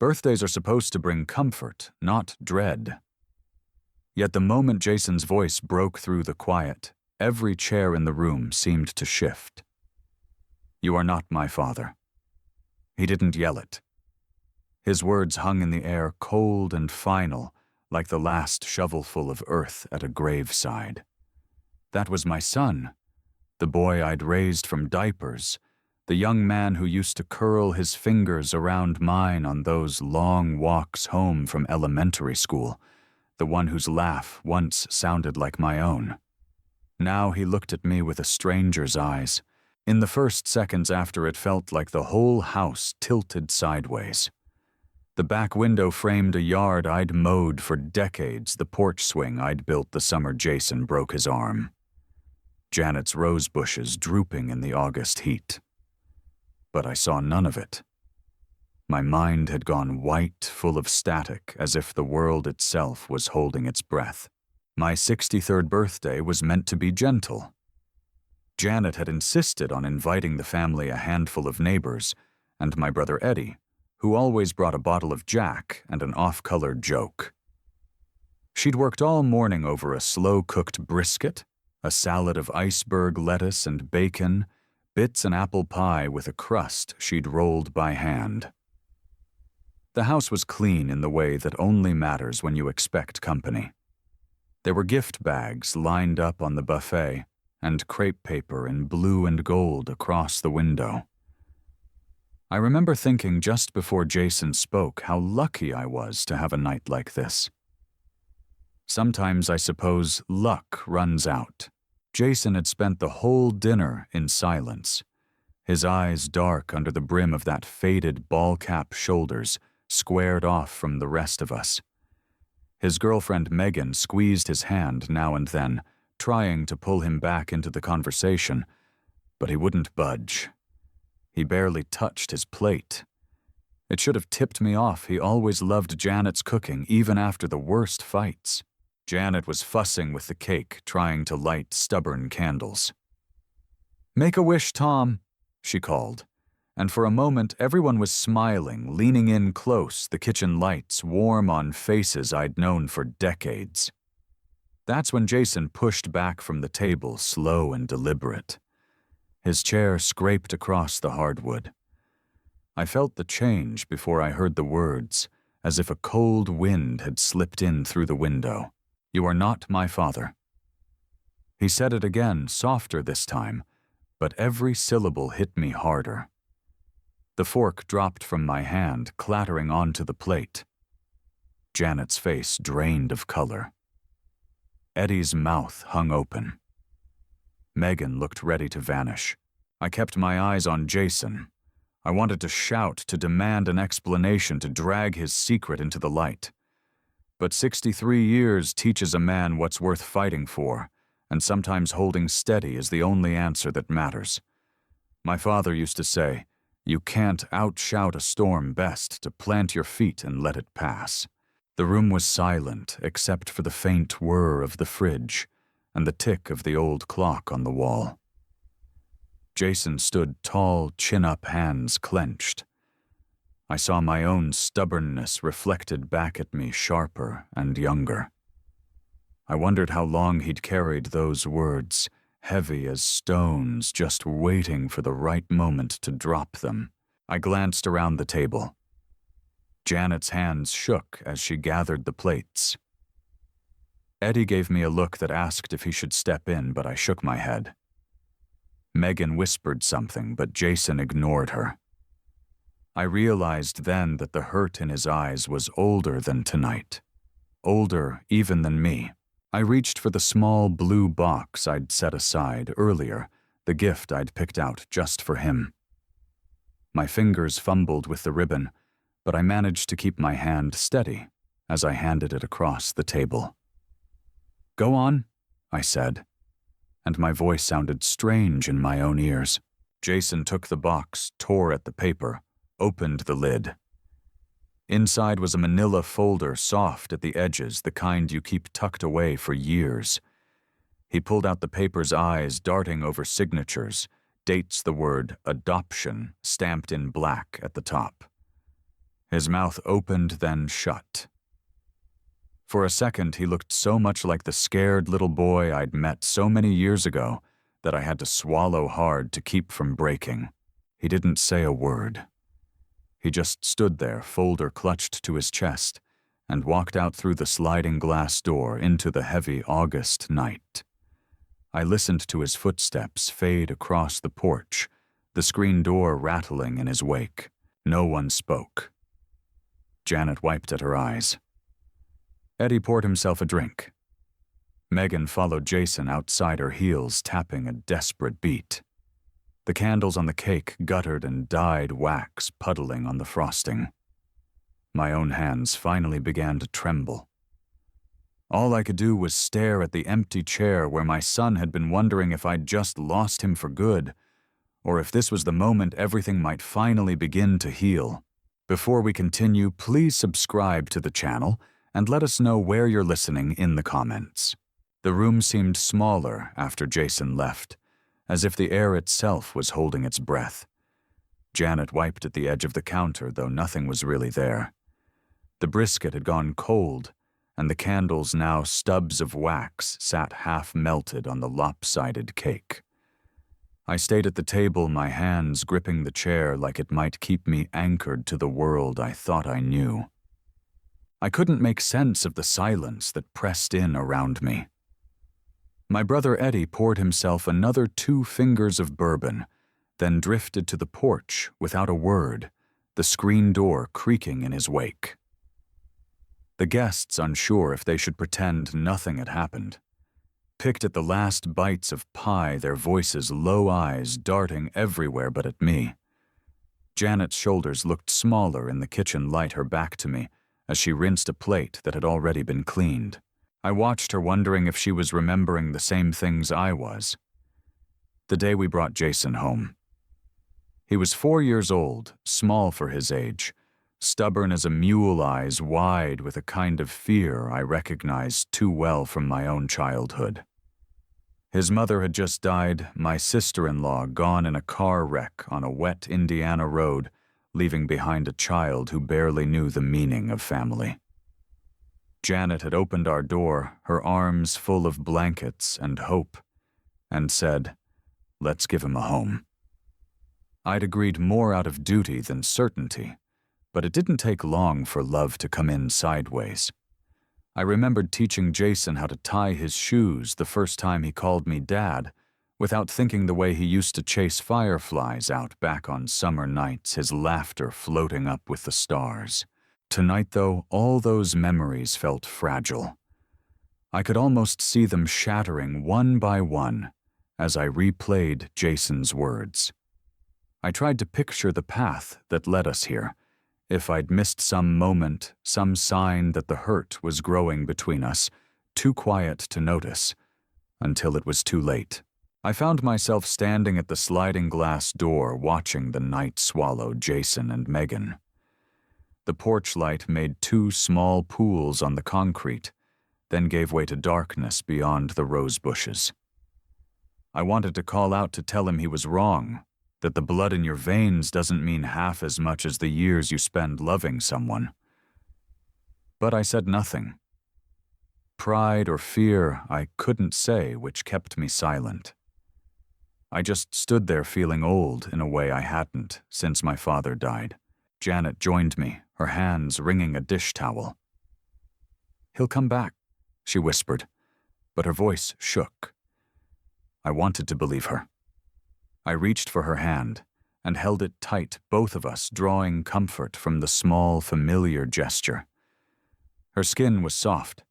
Birthdays are supposed to bring comfort, not dread. Yet the moment Jason's voice broke through the quiet, every chair in the room seemed to shift. "You are not my father." He didn't yell it. His words hung in the air, cold and final, like the last shovelful of earth at a graveside. That was my son, the boy I'd raised from diapers, the young man who used to curl his fingers around mine on those long walks home from elementary school, the one whose laugh once sounded like my own. Now he looked at me with a stranger's eyes. In the first seconds after, it felt like the whole house tilted sideways. The back window framed a yard I'd mowed for decades, the porch swing I'd built the summer Jason broke his arm. Janet's rose bushes drooping in the August heat. But I saw none of it. My mind had gone white, full of static, as if the world itself was holding its breath. My 63rd birthday was meant to be gentle. Janet had insisted on inviting the family a handful of neighbors, and my brother Eddie, who always brought a bottle of Jack and an off-colored joke. She'd worked all morning over a slow-cooked brisket, a salad of iceberg lettuce and bacon, bits and apple pie with a crust she'd rolled by hand. The house was clean in the way that only matters when you expect company. There were gift bags lined up on the buffet, and crepe paper in blue and gold across the window. I remember thinking just before Jason spoke how lucky I was to have a night like this. Sometimes I suppose luck runs out. Jason had spent the whole dinner in silence, his eyes dark under the brim of that faded ball-cap shoulders squared off from the rest of us. His girlfriend Megan squeezed his hand now and then, trying to pull him back into the conversation, but he wouldn't budge. He barely touched his plate. It should have tipped me off he always loved Janet's cooking, even after the worst fights. Janet was fussing with the cake, trying to light stubborn candles. "Make a wish, Tom," she called, and for a moment everyone was smiling, leaning in close, the kitchen lights warm on faces I'd known for decades. That's when Jason pushed back from the table, slow and deliberate. His chair scraped across the hardwood. I felt the change before I heard the words, as if a cold wind had slipped in through the window. "You are not my father." He said it again, softer this time, but every syllable hit me harder. The fork dropped from my hand, clattering onto the plate. Janet's face drained of color. Eddie's mouth hung open. Megan looked ready to vanish. I kept my eyes on Jason. I wanted to shout, to demand an explanation, to drag his secret into the light. But 63 years teaches a man what's worth fighting for, and sometimes holding steady is the only answer that matters. My father used to say, "You can't outshout a storm, best to plant your feet and let it pass." The room was silent except for the faint whir of the fridge and the tick of the old clock on the wall. Jason stood tall, chin-up hands clenched. I saw my own stubbornness reflected back at me, sharper and younger. I wondered how long he'd carried those words, heavy as stones, just waiting for the right moment to drop them. I glanced around the table. Janet's hands shook as she gathered the plates. Eddie gave me a look that asked if he should step in, but I shook my head. Megan whispered something, but Jason ignored her. I realized then that the hurt in his eyes was older than tonight. Older even than me. I reached for the small blue box I'd set aside earlier, the gift I'd picked out just for him. My fingers fumbled with the ribbon, but I managed to keep my hand steady as I handed it across the table. "Go on," I said, and my voice sounded strange in my own ears. Jason took the box, tore at the paper, opened the lid. Inside was a manila folder, soft at the edges, the kind you keep tucked away for years. He pulled out the paper's eyes, darting over signatures, dates the word adoption stamped in black at the top. His mouth opened, then shut. For a second, he looked so much like the scared little boy I'd met so many years ago that I had to swallow hard to keep from breaking. He didn't say a word. He just stood there, folder clutched to his chest, and walked out through the sliding glass door into the heavy August night. I listened to his footsteps fade across the porch, the screen door rattling in his wake. No one spoke. Janet wiped at her eyes. Eddie poured himself a drink. Megan followed Jason outside her heels, tapping a desperate beat. The candles on the cake guttered and dyed wax puddling on the frosting. My own hands finally began to tremble. All I could do was stare at the empty chair where my son had been wondering if I'd just lost him for good, or if this was the moment everything might finally begin to heal. Before we continue, please subscribe to the channel and let us know where you're listening in the comments. The room seemed smaller after Jason left, as if the air itself was holding its breath. Janet wiped at the edge of the counter, though nothing was really there. The brisket had gone cold, and the candles, now stubs of wax, sat half-melted on the lopsided cake. I stayed at the table, my hands gripping the chair like it might keep me anchored to the world I thought I knew. I couldn't make sense of the silence that pressed in around me. My brother Eddie poured himself another 2 fingers of bourbon, then drifted to the porch without a word, the screen door creaking in his wake. The guests, unsure if they should pretend nothing had happened, picked at the last bites of pie, their voices low eyes darting everywhere but at me. Janet's shoulders looked smaller in the kitchen light, her back to me, as she rinsed a plate that had already been cleaned. I watched her, wondering if she was remembering the same things I was. The day we brought Jason home. He was 4 years old, small for his age, stubborn as a mule, eyes wide with a kind of fear I recognized too well from my own childhood. His mother had just died, my sister-in-law gone in a car wreck on a wet Indiana road, leaving behind a child who barely knew the meaning of family. Janet had opened our door, her arms full of blankets and hope, and said, "Let's give him a home." I'd agreed more out of duty than certainty, but it didn't take long for love to come in sideways. I remembered teaching Jason how to tie his shoes the first time he called me Dad, without thinking the way he used to chase fireflies out back on summer nights, his laughter floating up with the stars. Tonight, though, all those memories felt fragile. I could almost see them shattering one by one as I replayed Jason's words. I tried to picture the path that led us here, if I'd missed some moment, some sign that the hurt was growing between us, too quiet to notice, until it was too late. I found myself standing at the sliding glass door watching the night swallow Jason and Megan. The porch light made 2 small pools on the concrete, then gave way to darkness beyond the rose bushes. I wanted to call out to tell him he was wrong, that the blood in your veins doesn't mean half as much as the years you spend loving someone. But I said nothing. Pride or fear, I couldn't say, which kept me silent. I just stood there feeling old in a way I hadn't since my father died. Janet joined me, her hands wringing a dish towel. "He'll come back," she whispered, but her voice shook. I wanted to believe her. I reached for her hand and held it tight, both of us drawing comfort from the small, familiar gesture. Her skin was soft,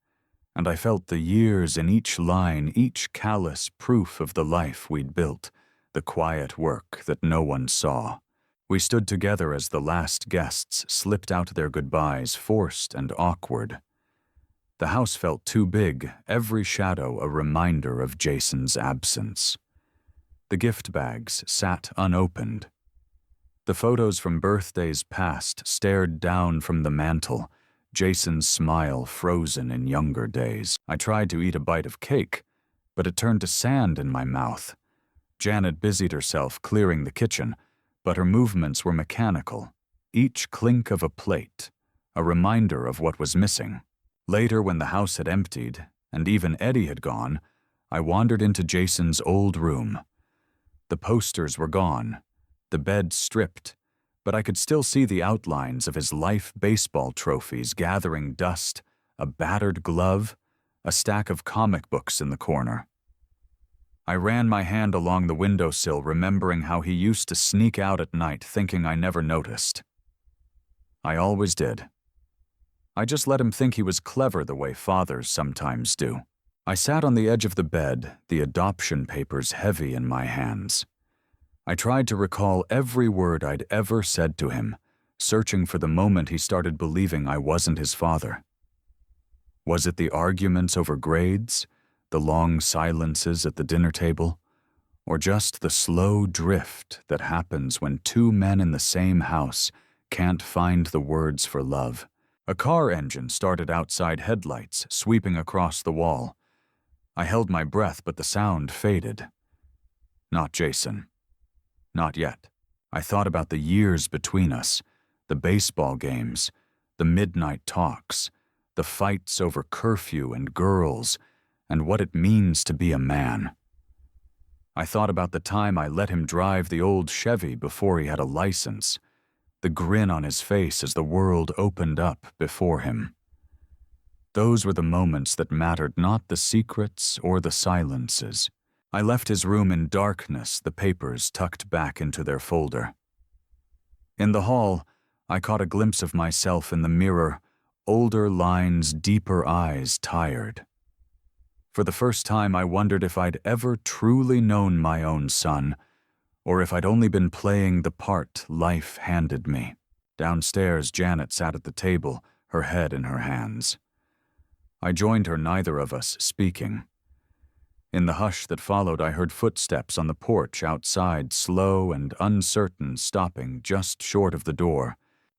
and I felt the years in each line, each callous proof of the life we'd built, the quiet work that no one saw. We stood together as the last guests slipped out their goodbyes, forced and awkward. The house felt too big, every shadow a reminder of Jason's absence. The gift bags sat unopened. The photos from birthdays past stared down from the mantel, Jason's smile frozen in younger days. I tried to eat a bite of cake, but it turned to sand in my mouth. Janet busied herself clearing the kitchen, but her movements were mechanical, each clink of a plate, a reminder of what was missing. Later, when the house had emptied, and even Eddie had gone, I wandered into Jason's old room. The posters were gone, the bed stripped, but I could still see the outlines of his life baseball trophies gathering dust, a battered glove, a stack of comic books in the corner. I ran my hand along the windowsill, remembering how he used to sneak out at night thinking I never noticed. I always did. I just let him think he was clever the way fathers sometimes do. I sat on the edge of the bed, the adoption papers heavy in my hands. I tried to recall every word I'd ever said to him, searching for the moment he started believing I wasn't his father. Was it the arguments over grades, the long silences at the dinner table, or just the slow drift that happens when two men in the same house can't find the words for love? A car engine started outside headlights, sweeping across the wall. I held my breath, but the sound faded. Not Jason. Not yet. I thought about the years between us, the baseball games, the midnight talks, the fights over curfew and girls, and what it means to be a man. I thought about the time I let him drive the old Chevy before he had a license, the grin on his face as the world opened up before him. Those were the moments that mattered, not the secrets or the silences. I left his room in darkness, the papers tucked back into their folder. In the hall, I caught a glimpse of myself in the mirror, older lines, deeper eyes, tired. For the first time, I wondered if I'd ever truly known my own son, or if I'd only been playing the part life handed me. Downstairs, Janet sat at the table, her head in her hands. I joined her, neither of us speaking. In the hush that followed, I heard footsteps on the porch outside, slow and uncertain, stopping just short of the door.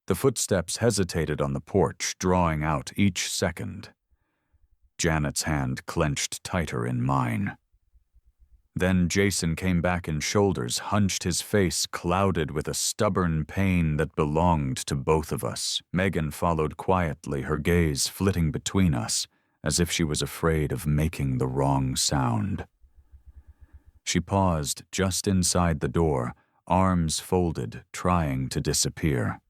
The footsteps hesitated on the porch, drawing out each second. Janet's hand clenched tighter in mine. Then Jason came back in shoulders, hunched, his face clouded with a stubborn pain that belonged to both of us. Megan followed quietly, her gaze flitting between us, as if she was afraid of making the wrong sound. She paused just inside the door, arms folded, trying to disappear.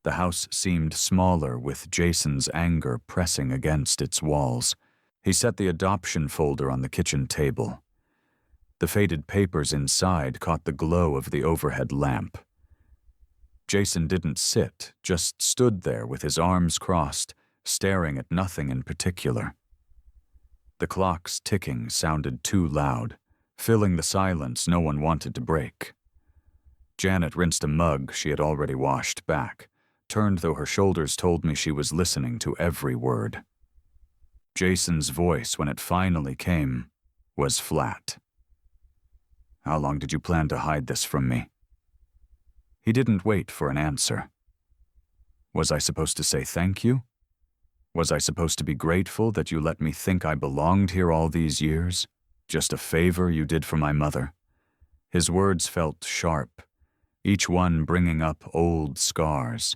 The house seemed smaller, with Jason's anger pressing against its walls. He set the adoption folder on the kitchen table. The faded papers inside caught the glow of the overhead lamp. Jason didn't sit, just stood there with his arms crossed, staring at nothing in particular. The clock's ticking sounded too loud, filling the silence no one wanted to break. Janet rinsed a mug she had already washed back, turned though her shoulders told me she was listening to every word. Jason's voice, when it finally came, was flat. "How long did you plan to hide this from me?" He didn't wait for an answer. Was I supposed to say thank you? Was I supposed to be grateful that you let me think I belonged here all these years? Just a favor you did for my mother? His words felt sharp, each one bringing up old scars.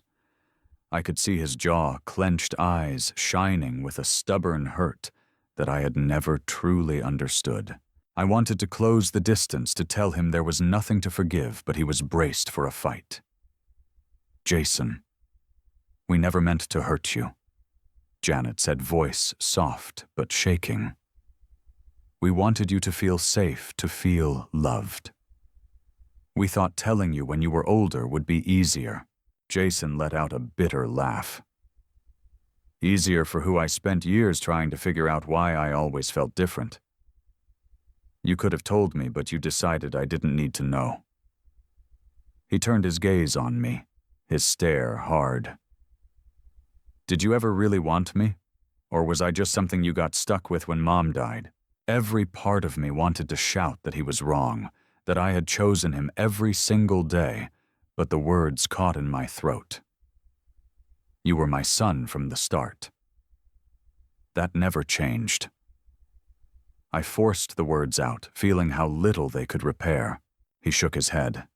I could see his jaw, clenched eyes shining with a stubborn hurt that I had never truly understood. I wanted to close the distance, to tell him there was nothing to forgive, but he was braced for a fight. "Jason, we never meant to hurt you," Janet said, voice soft but shaking. "We wanted you to feel safe, to feel loved. We thought telling you when you were older would be easier." Jason let out a bitter laugh. "Easier for who I spent years trying to figure out why I always felt different. You could have told me, but you decided I didn't need to know." He turned his gaze on me, his stare hard. "Did you ever really want me? Or was I just something you got stuck with when Mom died?" Every part of me wanted to shout that he was wrong, that I had chosen him every single day, but the words caught in my throat. "You were my son from the start." That never changed. I forced the words out, feeling how little they could repair. He shook his head.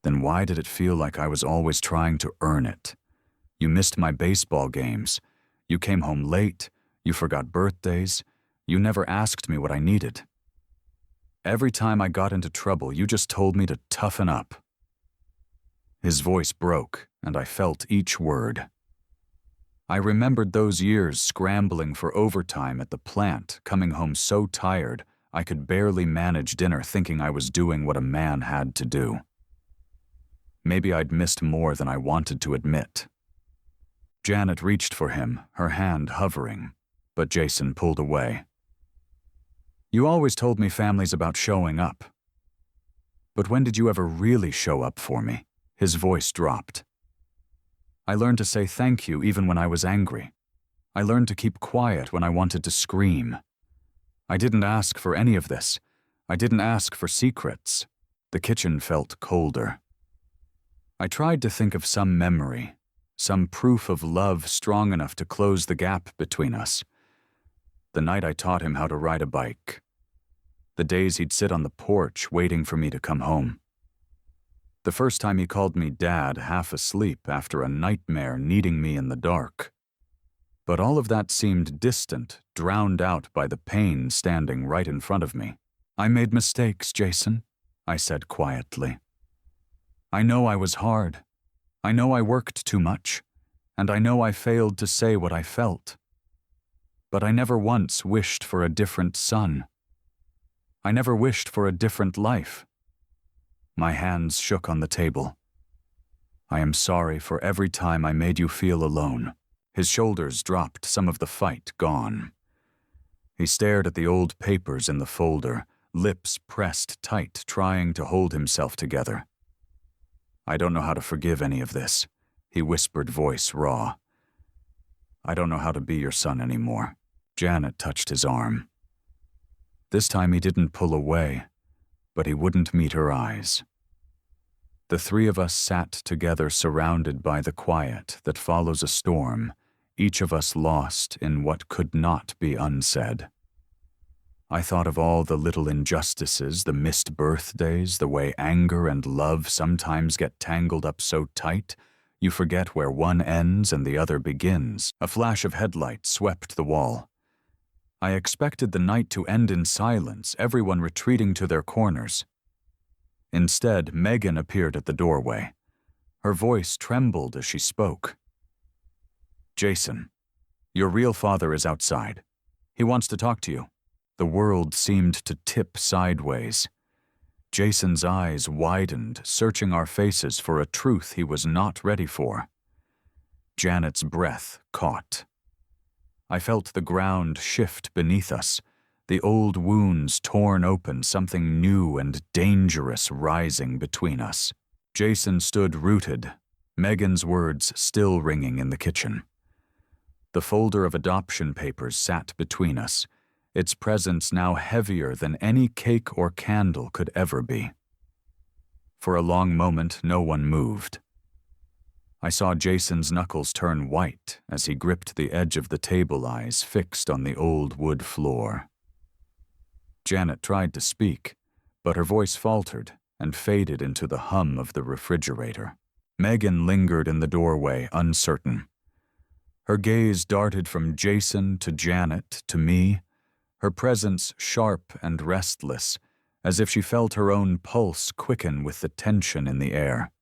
Then why did it feel like I was always trying to earn it? You missed my baseball games. You came home late. You forgot birthdays. You never asked me what I needed. Every time I got into trouble, you just told me to toughen up. His voice broke, and I felt each word. I remembered those years scrambling for overtime at the plant, coming home so tired I could barely manage dinner, thinking I was doing what a man had to do. Maybe I'd missed more than I wanted to admit. Janet reached for him, her hand hovering, but Jason pulled away. You always told me family's about showing up. But when did you ever really show up for me? His voice dropped. I learned to say thank you even when I was angry. I learned to keep quiet when I wanted to scream. I didn't ask for any of this. I didn't ask for secrets. The kitchen felt colder. I tried to think of some memory, some proof of love strong enough to close the gap between us. The night I taught him how to ride a bike. The days he'd sit on the porch waiting for me to come home. The first time he called me Dad half asleep after a nightmare needing me in the dark. But all of that seemed distant, drowned out by the pain standing right in front of me. I made mistakes, Jason, I said quietly. I know I was hard. I know I worked too much. And I know I failed to say what I felt. But I never once wished for a different son. I never wished for a different life. My hands shook on the table. I am sorry for every time I made you feel alone. His shoulders dropped, some of the fight gone. He stared at the old papers in the folder, lips pressed tight, trying to hold himself together. I don't know how to forgive any of this, he whispered, voice raw. I don't know how to be your son anymore. Janet touched his arm. This time he didn't pull away, but he wouldn't meet her eyes. The three of us sat together, surrounded by the quiet that follows a storm, each of us lost in what could not be unsaid. I thought of all the little injustices, the missed birthdays, the way anger and love sometimes get tangled up so tight, you forget where one ends and the other begins. A flash of headlight swept the wall. I expected the night to end in silence, everyone retreating to their corners. Instead, Megan appeared at the doorway. Her voice trembled as she spoke. Jason, your real father is outside. He wants to talk to you. The world seemed to tip sideways. Jason's eyes widened, searching our faces for a truth he was not ready for. Janet's breath caught. I felt the ground shift beneath us, the old wounds torn open, something new and dangerous rising between us. Jason stood rooted, Megan's words still ringing in the kitchen. The folder of adoption papers sat between us, its presence now heavier than any cake or candle could ever be. For a long moment, no one moved. I saw Jason's knuckles turn white as he gripped the edge of the table, eyes fixed on the old wood floor. Janet tried to speak, but her voice faltered and faded into the hum of the refrigerator. Megan lingered in the doorway, uncertain. Her gaze darted from Jason to Janet to me, her presence sharp and restless, as if she felt her own pulse quicken with the tension in the air.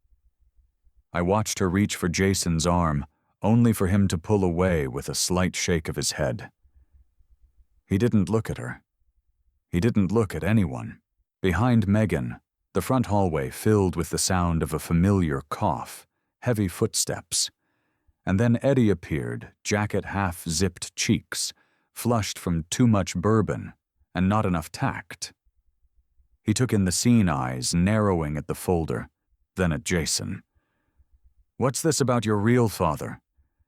I watched her reach for Jason's arm, only for him to pull away with a slight shake of his head. He didn't look at her. He didn't look at anyone. Behind Megan, the front hallway filled with the sound of a familiar cough, heavy footsteps. And then Eddie appeared, jacket half-zipped cheeks, flushed from too much bourbon and not enough tact. He took in the scene, eyes narrowing at the folder, then at Jason. "What's this about your real father?"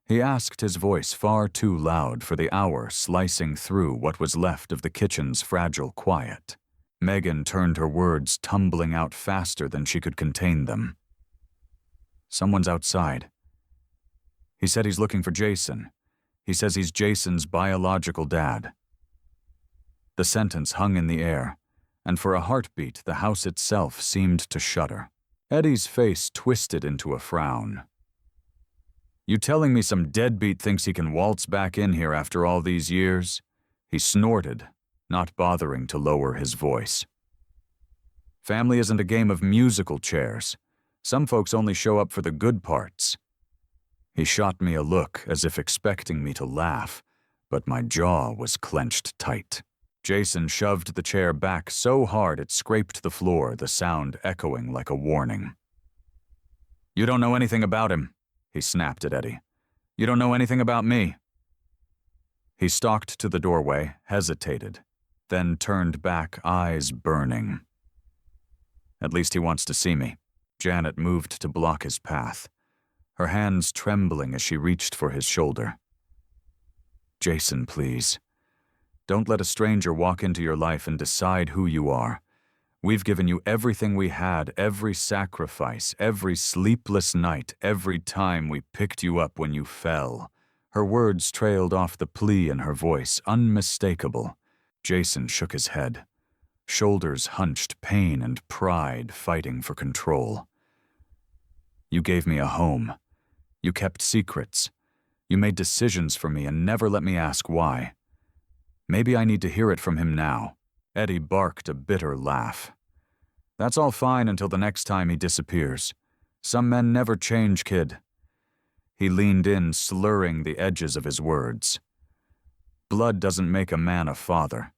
he asked, his voice far too loud for the hour slicing through what was left of the kitchen's fragile quiet. Megan turned, her words tumbling out faster than she could contain them. "Someone's outside. He said he's looking for Jason. He says he's Jason's biological dad." The sentence hung in the air, and for a heartbeat the house itself seemed to shudder. Eddie's face twisted into a frown. You telling me some deadbeat thinks he can waltz back in here after all these years? He snorted, not bothering to lower his voice. Family isn't a game of musical chairs. Some folks only show up for the good parts. He shot me a look as if expecting me to laugh, but my jaw was clenched tight. Jason shoved the chair back so hard it scraped the floor, the sound echoing like a warning. You don't know anything about him, he snapped at Eddie. You don't know anything about me. He stalked to the doorway, hesitated, then turned back, eyes burning. At least he wants to see me. Janet moved to block his path, her hands trembling as she reached for his shoulder. Jason, please. Don't let a stranger walk into your life and decide who you are. We've given you everything we had, every sacrifice, every sleepless night, every time we picked you up when you fell. Her words trailed off the plea in her voice, unmistakable. Jason shook his head. Shoulders hunched, pain and pride fighting for control. You gave me a home. You kept secrets. You made decisions for me and never let me ask why. Maybe I need to hear it from him now. Eddie barked a bitter laugh. That's all fine until the next time he disappears. Some men never change, kid. He leaned in, slurring the edges of his words. Blood doesn't make a man a father.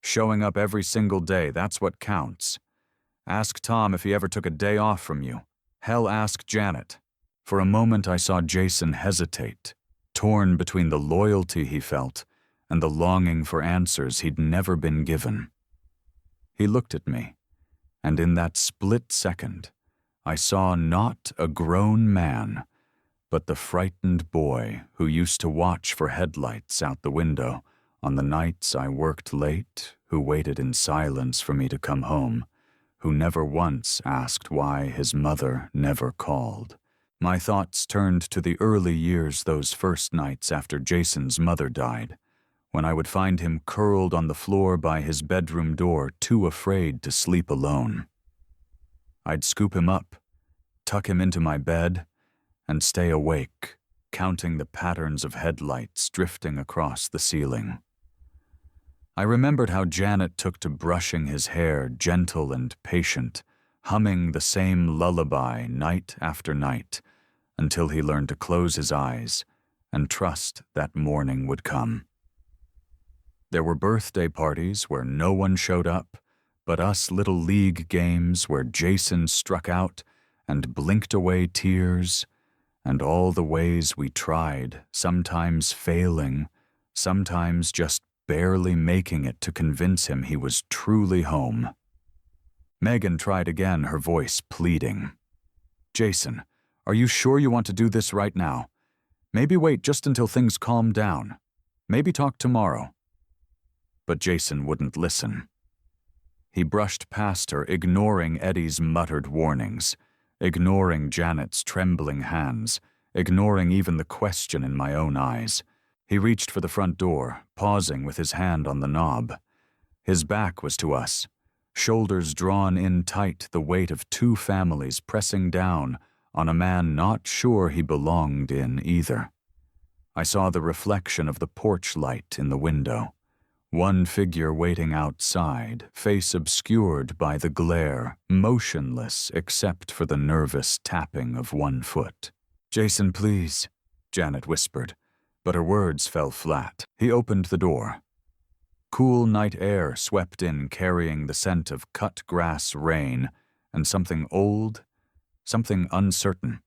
Showing up every single day, that's what counts. Ask Tom if he ever took a day off from you. Hell, ask Janet. For a moment I saw Jason hesitate, torn between the loyalty he felt and the longing for answers he'd never been given. He looked at me, and in that split second, I saw not a grown man, but the frightened boy who used to watch for headlights out the window on the nights I worked late, who waited in silence for me to come home, who never once asked why his mother never called. My thoughts turned to the early years, those first nights after Jason's mother died, when I would find him curled on the floor by his bedroom door, too afraid to sleep alone. I'd scoop him up, tuck him into my bed, and stay awake, counting the patterns of headlights drifting across the ceiling. I remembered how Janet took to brushing his hair, gentle and patient, humming the same lullaby night after night, until he learned to close his eyes and trust that morning would come. There were birthday parties where no one showed up, but us little league games where Jason struck out and blinked away tears, and all the ways we tried, sometimes failing, sometimes just barely making it to convince him he was truly home. Megan tried again, her voice pleading. Jason, are you sure you want to do this right now? Maybe wait just until things calm down. Maybe talk tomorrow. But Jason wouldn't listen. He brushed past her, ignoring Eddie's muttered warnings, ignoring Janet's trembling hands, ignoring even the question in my own eyes. He reached for the front door, pausing with his hand on the knob. His back was to us, shoulders drawn in tight, the weight of two families pressing down on a man not sure he belonged in either. I saw the reflection of the porch light in the window. One figure waiting outside, face obscured by the glare, motionless except for the nervous tapping of one foot. Jason, please, Janet whispered, but her words fell flat. He opened the door. Cool night air swept in, carrying the scent of cut grass, rain, and something old, something uncertain.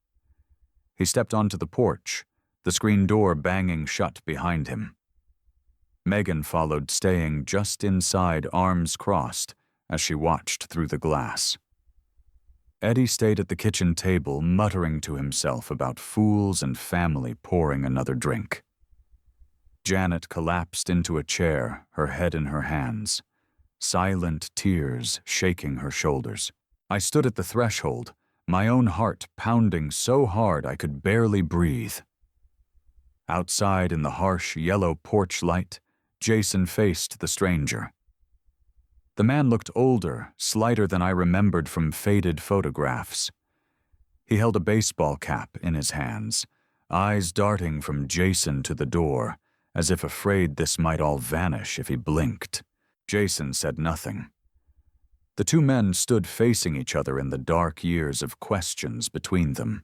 He stepped onto the porch, the screen door banging shut behind him. Megan followed, staying just inside, arms crossed, as she watched through the glass. Eddie stayed at the kitchen table, muttering to himself about fools and family pouring another drink. Janet collapsed into a chair, her head in her hands, silent tears shaking her shoulders. I stood at the threshold, my own heart pounding so hard I could barely breathe. Outside in the harsh yellow porch light, Jason faced the stranger. The man looked older, slighter than I remembered from faded photographs. He held a baseball cap in his hands, eyes darting from Jason to the door, as if afraid this might all vanish if he blinked. Jason said nothing. The two men stood facing each other in the dark years of questions between them.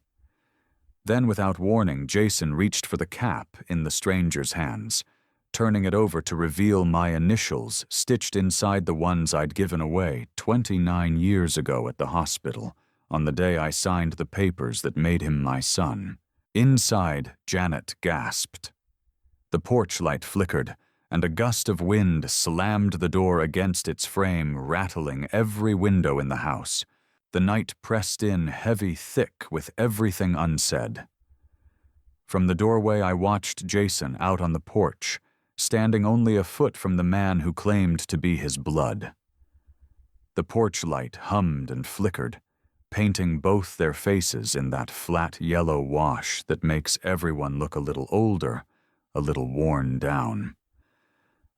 Then, without warning, Jason reached for the cap in the stranger's hands, turning it over to reveal my initials stitched inside the ones I'd given away 29 years ago at the hospital, on the day I signed the papers that made him my son. Inside, Janet gasped. The porch light flickered, and a gust of wind slammed the door against its frame, rattling every window in the house. The night pressed in heavy, thick, with everything unsaid. From the doorway I watched Jason out on the porch, standing only a foot from the man who claimed to be his blood. The porch light hummed and flickered, painting both their faces in that flat yellow wash that makes everyone look a little older, a little worn down.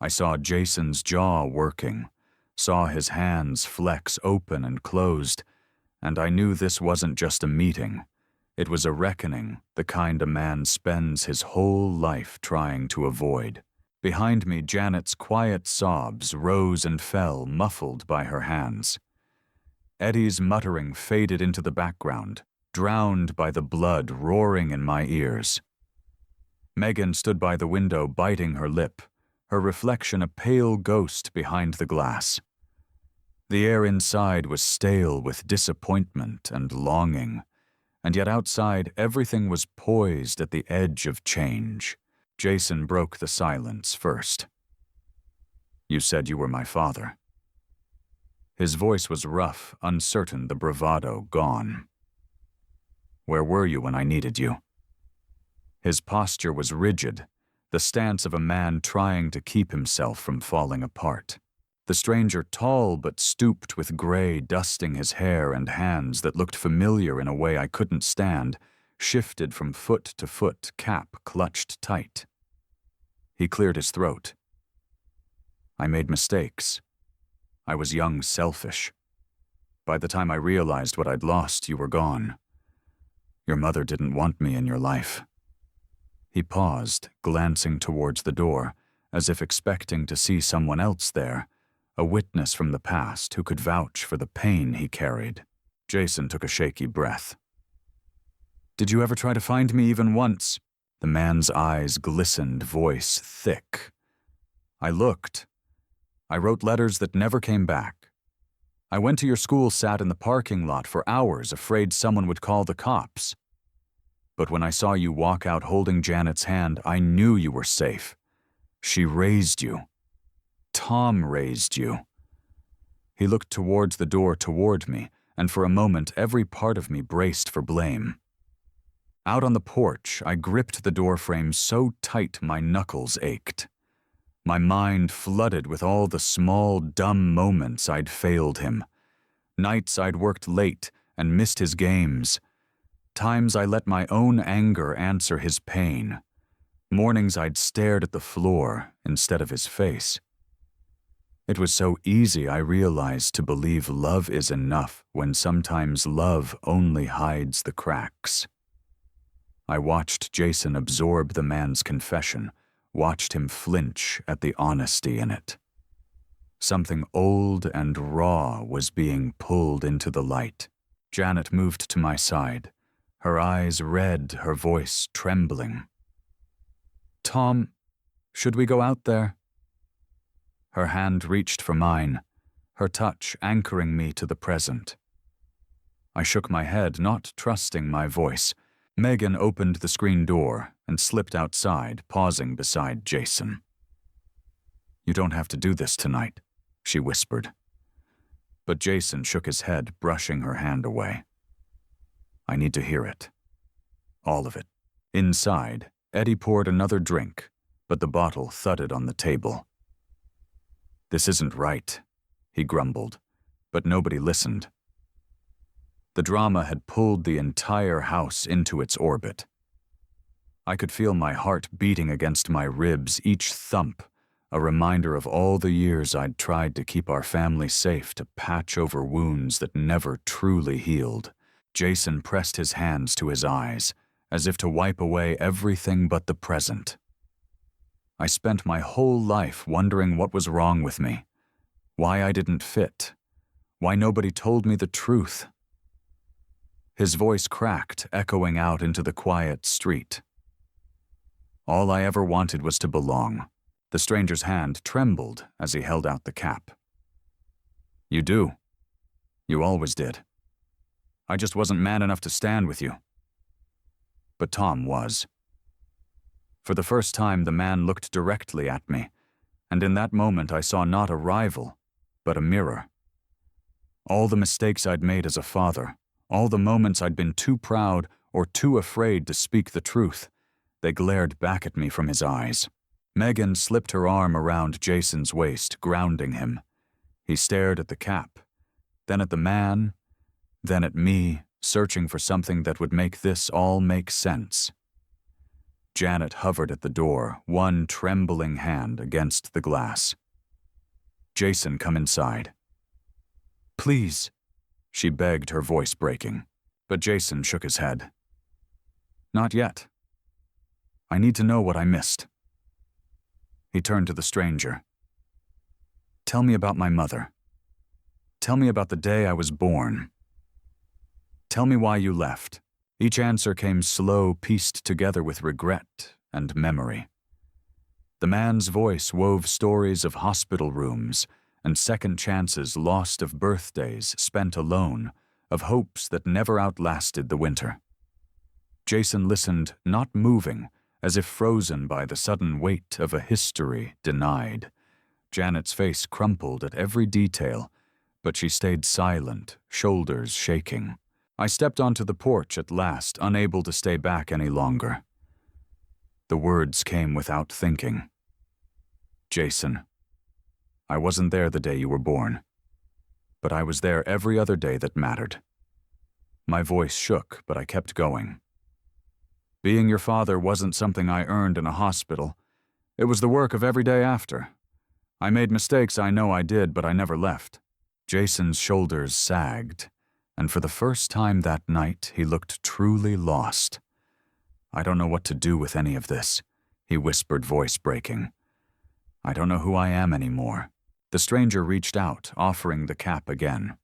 I saw Jason's jaw working, saw his hands flex open and closed, and I knew this wasn't just a meeting. It was a reckoning, the kind a man spends his whole life trying to avoid. Behind me, Janet's quiet sobs rose and fell, muffled by her hands. Eddie's muttering faded into the background, drowned by the blood roaring in my ears. Megan stood by the window, biting her lip, her reflection a pale ghost behind the glass. The air inside was stale with disappointment and longing, and yet outside everything was poised at the edge of change. Jason broke the silence first. "You said you were my father." His voice was rough, uncertain, the bravado gone. "Where were you when I needed you?" His posture was rigid, the stance of a man trying to keep himself from falling apart. The stranger, tall but stooped with gray dusting his hair and hands that looked familiar in a way I couldn't stand, shifted from foot to foot, cap clutched tight. He cleared his throat. "I made mistakes. I was young, selfish. By the time I realized what I'd lost, you were gone. Your mother didn't want me in your life." He paused, glancing towards the door, as if expecting to see someone else there, a witness from the past who could vouch for the pain he carried. Jason took a shaky breath. "Did you ever try to find me even once?" The man's eyes glistened, voice thick. "I looked. I wrote letters that never came back. I went to your school, sat in the parking lot for hours, afraid someone would call the cops. But when I saw you walk out holding Janet's hand, I knew you were safe. She raised you. Tom raised you." He looked towards the door toward me, and for a moment every part of me braced for blame. Out on the porch, I gripped the doorframe so tight my knuckles ached. My mind flooded with all the small, dumb moments I'd failed him. Nights I'd worked late and missed his games. Times I let my own anger answer his pain. Mornings I'd stared at the floor instead of his face. It was so easy, I realized, to believe love is enough when sometimes love only hides the cracks. I watched Jason absorb the man's confession, watched him flinch at the honesty in it. Something old and raw was being pulled into the light. Janet moved to my side, her eyes red, her voice trembling. "Tom, should we go out there?" Her hand reached for mine, her touch anchoring me to the present. I shook my head, not trusting my voice. Megan opened the screen door and slipped outside, pausing beside Jason. "You don't have to do this tonight," she whispered. But Jason shook his head, brushing her hand away. "I need to hear it. All of it." Inside, Eddie poured another drink, but the bottle thudded on the table. "This isn't right," he grumbled, but nobody listened. The drama had pulled the entire house into its orbit. I could feel my heart beating against my ribs, each thump a reminder of all the years I'd tried to keep our family safe, to patch over wounds that never truly healed. Jason pressed his hands to his eyes, as if to wipe away everything but the present. I spent my whole life wondering what was wrong with me, why I didn't fit, why nobody told me the truth. His voice cracked, echoing out into the quiet street. All I ever wanted was to belong. The stranger's hand trembled as he held out the cap. You do. You always did. I just wasn't man enough to stand with you. But Tom was. For the first time, the man looked directly at me, and in that moment I saw not a rival, but a mirror. All the mistakes I'd made as a father, all the moments I'd been too proud or too afraid to speak the truth, they glared back at me from his eyes. Megan slipped her arm around Jason's waist, grounding him. He stared at the cap, then at the man, then at me, searching for something that would make this all make sense. Janet hovered at the door, one trembling hand against the glass. Jason, come inside. Please, she begged, her voice breaking, but Jason shook his head. Not yet. I need to know what I missed. He turned to the stranger. Tell me about my mother. Tell me about the day I was born. Tell me why you left. Each answer came slow, pieced together with regret and memory. The man's voice wove stories of hospital rooms and second chances lost, of birthdays spent alone, of hopes that never outlasted the winter. Jason listened, not moving, as if frozen by the sudden weight of a history denied. Janet's face crumpled at every detail, but she stayed silent, shoulders shaking. I stepped onto the porch at last, unable to stay back any longer. The words came without thinking. Jason, I wasn't there the day you were born, but I was there every other day that mattered. My voice shook, but I kept going. Being your father wasn't something I earned in a hospital. It was the work of every day after. I made mistakes, I know I did, but I never left. Jason's shoulders sagged, and for the first time that night, he looked truly lost. I don't know what to do with any of this, he whispered, voice breaking. I don't know who I am anymore. The stranger reached out, offering the cap again.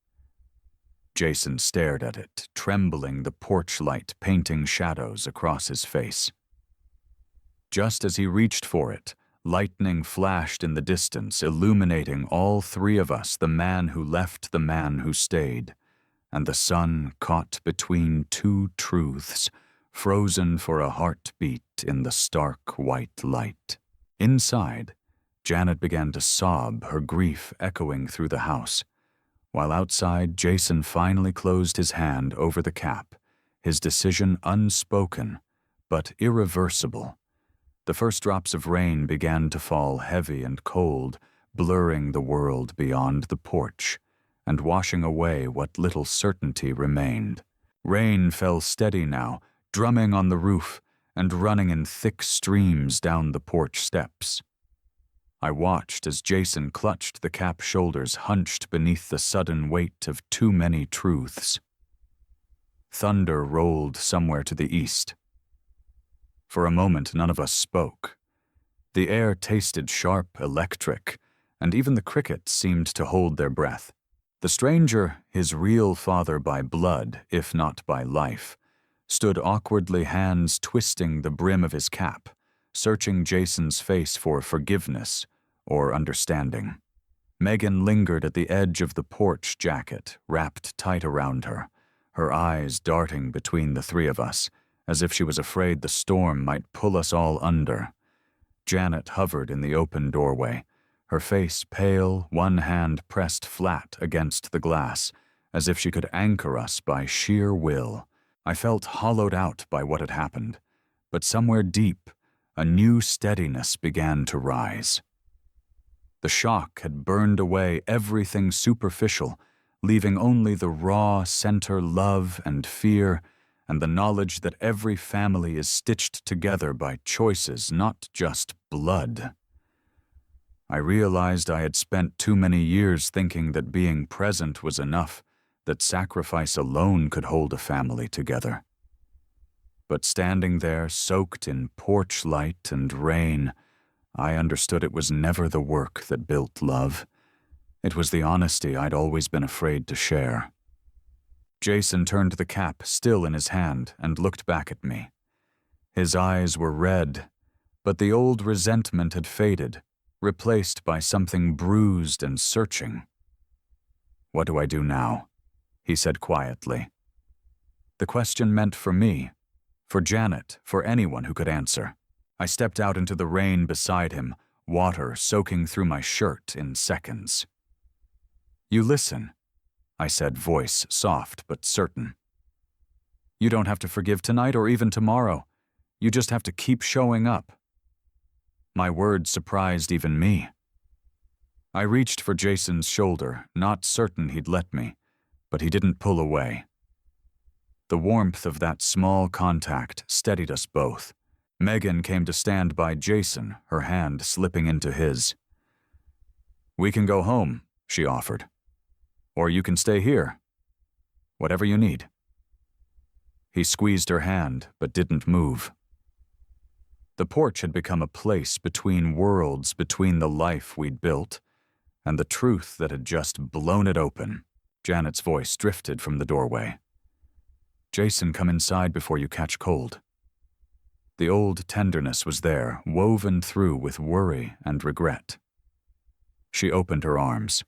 Jason stared at it, trembling, the porch light painting shadows across his face. Just as he reached for it, lightning flashed in the distance, illuminating all three of us, the man who left, the man who stayed, and the sun caught between two truths, frozen for a heartbeat in the stark white light. Inside, Janet began to sob, her grief echoing through the house, while outside, Jason finally closed his hand over the cap, his decision unspoken, but irreversible. The first drops of rain began to fall heavy and cold, blurring the world beyond the porch, and washing away what little certainty remained. Rain fell steady now, drumming on the roof and running in thick streams down the porch steps. I watched as Jason clutched the cap's shoulders, hunched beneath the sudden weight of too many truths. Thunder rolled somewhere to the east. For a moment, none of us spoke. The air tasted sharp, electric, and even the crickets seemed to hold their breath. The stranger, his real father by blood, if not by life, stood awkwardly, hands twisting the brim of his cap, searching Jason's face for forgiveness or understanding. Megan lingered at the edge of the porch jacket, wrapped tight around her, her eyes darting between the three of us, as if she was afraid the storm might pull us all under. Janet hovered in the open doorway, her face pale, one hand pressed flat against the glass, as if she could anchor us by sheer will. I felt hollowed out by what had happened, but somewhere deep, a new steadiness began to rise. The shock had burned away everything superficial, leaving only the raw center love and fear, and the knowledge that every family is stitched together by choices, not just blood. I realized I had spent too many years thinking that being present was enough, that sacrifice alone could hold a family together. But standing there, soaked in porch light and rain, I understood it was never the work that built love. It was the honesty I'd always been afraid to share. Jason turned the cap still in his hand and looked back at me. His eyes were red, but the old resentment had faded, replaced by something bruised and searching. "What do I do now?" he said quietly. The question meant for me, for Janet, for anyone who could answer. I stepped out into the rain beside him, water soaking through my shirt in seconds. "You listen," I said, voice soft but certain. "You don't have to forgive tonight or even tomorrow. You just have to keep showing up." My words surprised even me. I reached for Jason's shoulder, not certain he'd let me, but he didn't pull away. The warmth of that small contact steadied us both. Megan came to stand by Jason, her hand slipping into his. "We can go home," she offered. "Or you can stay here. Whatever you need." He squeezed her hand, but didn't move. The porch had become a place between worlds, between the life we'd built and the truth that had just blown it open. Janet's voice drifted from the doorway. "Jason, come inside before you catch cold." The old tenderness was there, woven through with worry and regret. She opened her arms.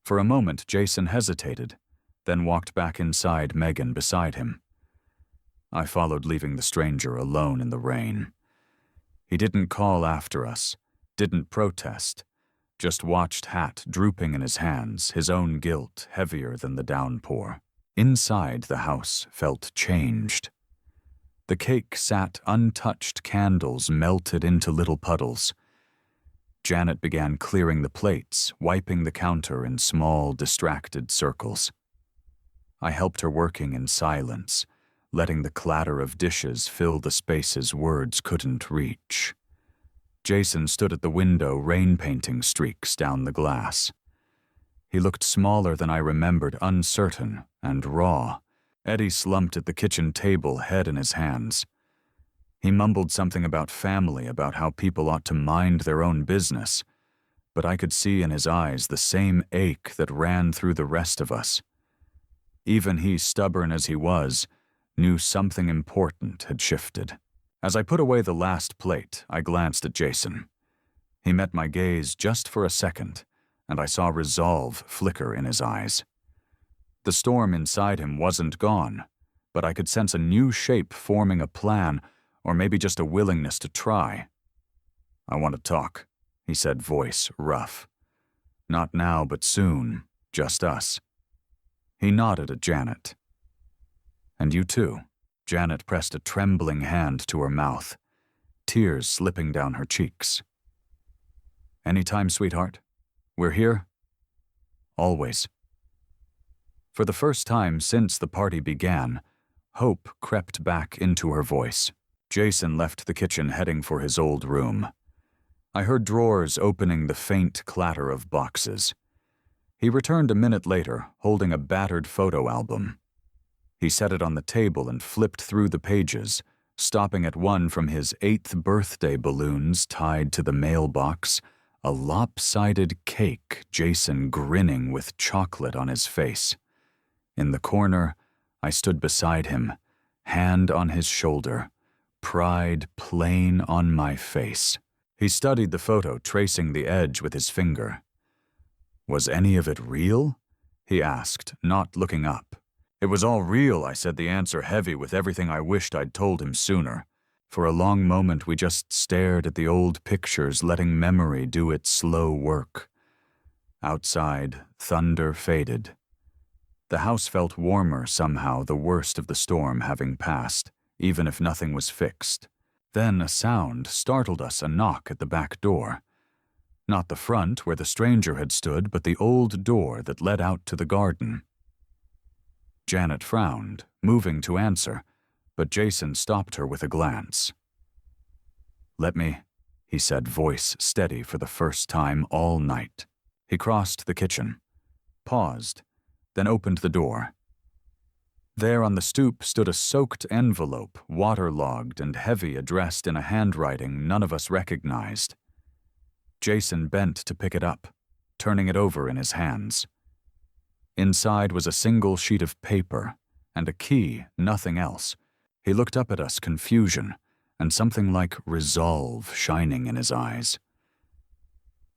For a moment, Jason hesitated, then walked back inside Megan beside him. I followed, leaving the stranger alone in the rain. He didn't call after us, didn't protest, just watched hat drooping in his hands, his own guilt heavier than the downpour. Inside, the house felt changed. The cake sat untouched, candles melted into little puddles. Janet began clearing the plates, wiping the counter in small, distracted circles. I helped her, working in silence, letting the clatter of dishes fill the spaces words couldn't reach. Jason stood at the window, rain painting streaks down the glass. He looked smaller than I remembered, uncertain and raw. Eddie slumped at the kitchen table, head in his hands. He mumbled something about family, about how people ought to mind their own business, but I could see in his eyes the same ache that ran through the rest of us. Even he, stubborn as he was, knew something important had shifted. As I put away the last plate, I glanced at Jason. He met my gaze just for a second, and I saw resolve flicker in his eyes. The storm inside him wasn't gone, but I could sense a new shape forming a plan, or maybe just a willingness to try. "I want to talk," he said, voice rough. "Not now, but soon, just us." He nodded at Janet. "And you too." Janet pressed a trembling hand to her mouth, tears slipping down her cheeks. "Anytime, sweetheart. We're here." "Always." For the first time since the party began, hope crept back into her voice. Jason left the kitchen, heading for his old room. I heard drawers opening, the faint clatter of boxes. He returned a minute later, holding a battered photo album. He set it on the table and flipped through the pages, stopping at one from his 8th birthday balloons tied to the mailbox, a lopsided cake, Jason grinning with chocolate on his face. In the corner, I stood beside him, hand on his shoulder, pride plain on my face. He studied the photo, tracing the edge with his finger. "Was any of it real?" he asked, not looking up. "It was all real," I said, the answer heavy with everything I wished I'd told him sooner. For a long moment we just stared at the old pictures, letting memory do its slow work. Outside, thunder faded. The house felt warmer somehow, the worst of the storm having passed, even if nothing was fixed. Then a sound startled us, a knock at the back door. Not the front, where the stranger had stood, but the old door that led out to the garden. Janet frowned, moving to answer, but Jason stopped her with a glance. "Let me," he said, voice steady for the first time all night. He crossed the kitchen, paused, then opened the door. There on the stoop stood a soaked envelope, waterlogged and heavy, addressed in a handwriting none of us recognized. Jason bent to pick it up, turning it over in his hands. Inside was a single sheet of paper and a key, nothing else. He looked up at us, confusion and something like resolve shining in his eyes.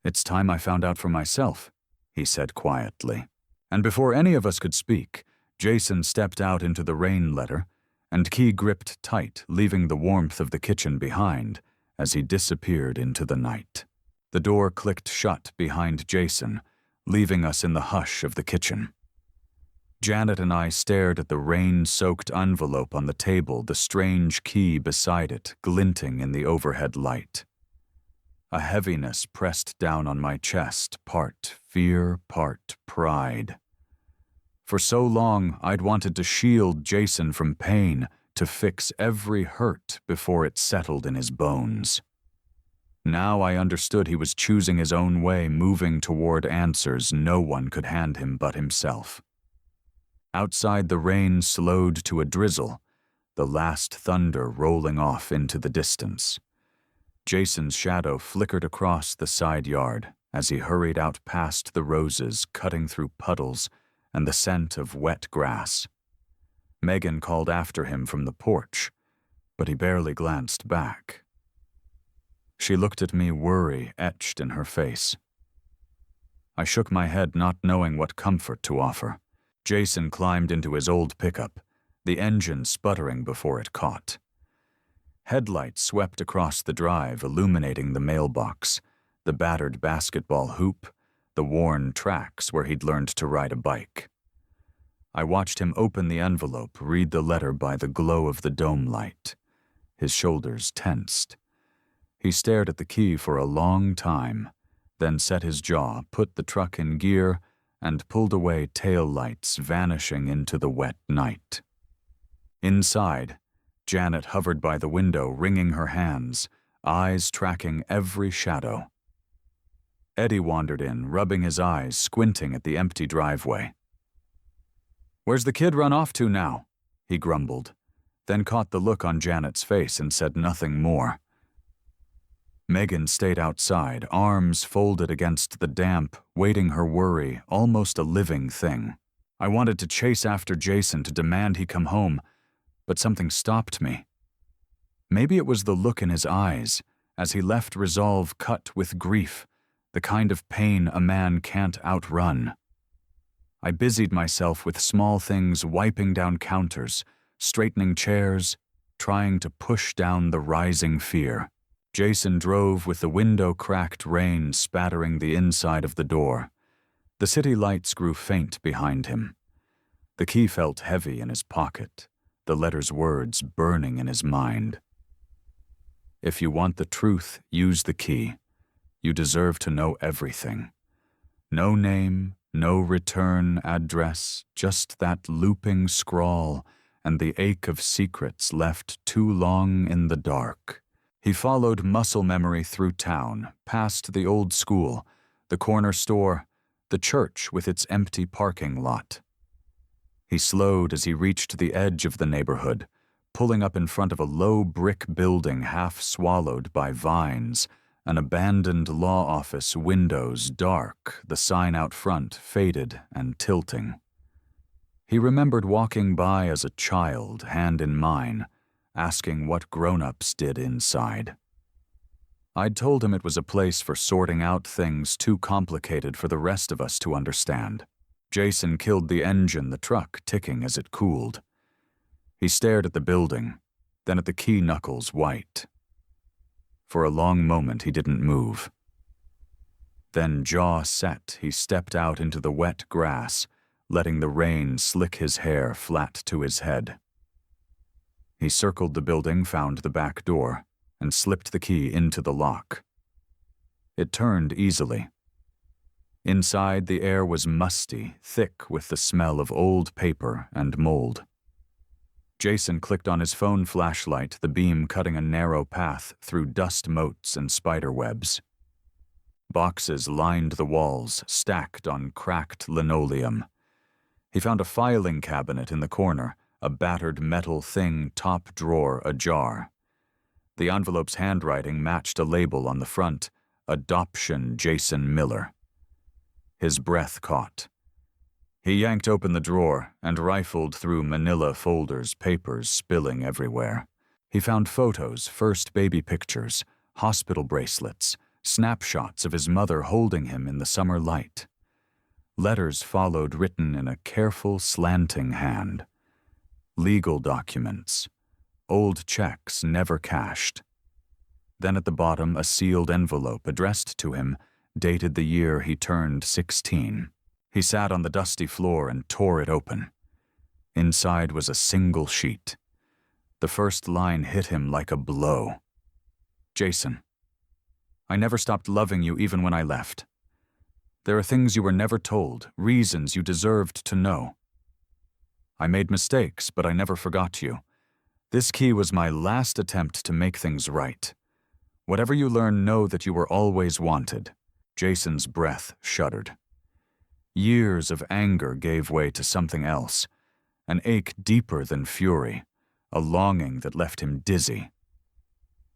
"It's time I found out for myself," he said quietly. And before any of us could speak, Jason stepped out into the rain letter, and Key gripped tight, leaving the warmth of the kitchen behind as he disappeared into the night. The door clicked shut behind Jason, leaving us in the hush of the kitchen. Janet and I stared at the rain-soaked envelope on the table, the strange key beside it, glinting in the overhead light. A heaviness pressed down on my chest, part fear, part pride. For so long, I'd wanted to shield Jason from pain, to fix every hurt before it settled in his bones. Now I understood he was choosing his own way, moving toward answers no one could hand him but himself. Outside, the rain slowed to a drizzle, the last thunder rolling off into the distance. Jason's shadow flickered across the side yard as he hurried out past the roses, cutting through puddles and the scent of wet grass. Megan called after him from the porch, but he barely glanced back. She looked at me, worry etched in her face. I shook my head, not knowing what comfort to offer. Jason climbed into his old pickup, the engine sputtering before it caught. Headlights swept across the drive, illuminating the mailbox, the battered basketball hoop, the worn tracks where he'd learned to ride a bike. I watched him open the envelope, read the letter by the glow of the dome light. His shoulders tensed. He stared at the key for a long time, then set his jaw, put the truck in gear, and pulled away tail lights, vanishing into the wet night. Inside, Janet hovered by the window, wringing her hands, eyes tracking every shadow. Eddie wandered in, rubbing his eyes, squinting at the empty driveway. "Where's the kid run off to now?" he grumbled, then caught the look on Janet's face and said nothing more. Megan stayed outside, arms folded against the damp, waiting her worry, almost a living thing. I wanted to chase after Jason to demand he come home, but something stopped me. Maybe it was the look in his eyes, as he left resolve cut with grief, the kind of pain a man can't outrun. I busied myself with small things, wiping down counters, straightening chairs, trying to push down the rising fear. Jason drove with the window-cracked rain spattering the inside of the door. The city lights grew faint behind him. The key felt heavy in his pocket, the letter's words burning in his mind. "If you want the truth, use the key. You deserve to know everything. No name, no return address, just that looping scrawl and the ache of secrets left too long in the dark." He followed muscle memory through town, past the old school, the corner store, the church with its empty parking lot. He slowed as he reached the edge of the neighborhood, pulling up in front of a low brick building half swallowed by vines, an abandoned law office, windows dark, the sign out front faded and tilting. He remembered walking by as a child, hand in mine, asking what grown-ups did inside. I'd told him it was a place for sorting out things too complicated for the rest of us to understand. Jason killed the engine, the truck ticking as it cooled. He stared at the building, then at the key knuckles white. For a long moment he didn't move. Then, jaw set, he stepped out into the wet grass, letting the rain slick his hair flat to his head. He circled the building, found the back door, and slipped the key into the lock. It turned easily. Inside, the air was musty, thick with the smell of old paper and mold. Jason clicked on his phone flashlight, the beam cutting a narrow path through dust motes and spider webs. Boxes lined the walls, stacked on cracked linoleum. He found a filing cabinet in the corner, a battered metal thing top drawer ajar. The envelope's handwriting matched a label on the front, Adoption Jason Miller. His breath caught. He yanked open the drawer and rifled through manila folders, papers spilling everywhere. He found photos, first baby pictures, hospital bracelets, snapshots of his mother holding him in the summer light. Letters followed, written in a careful, slanting hand. Legal documents. Old checks never cashed. Then at the bottom, a sealed envelope addressed to him, dated the year he turned 16. He sat on the dusty floor and tore it open. Inside was a single sheet. The first line hit him like a blow. Jason, I never stopped loving you even when I left. There are things you were never told, reasons you deserved to know. I made mistakes, but I never forgot you. This key was my last attempt to make things right. Whatever you learn, know that you were always wanted. Jason's breath shuddered. Years of anger gave way to something else, an ache deeper than fury, a longing that left him dizzy.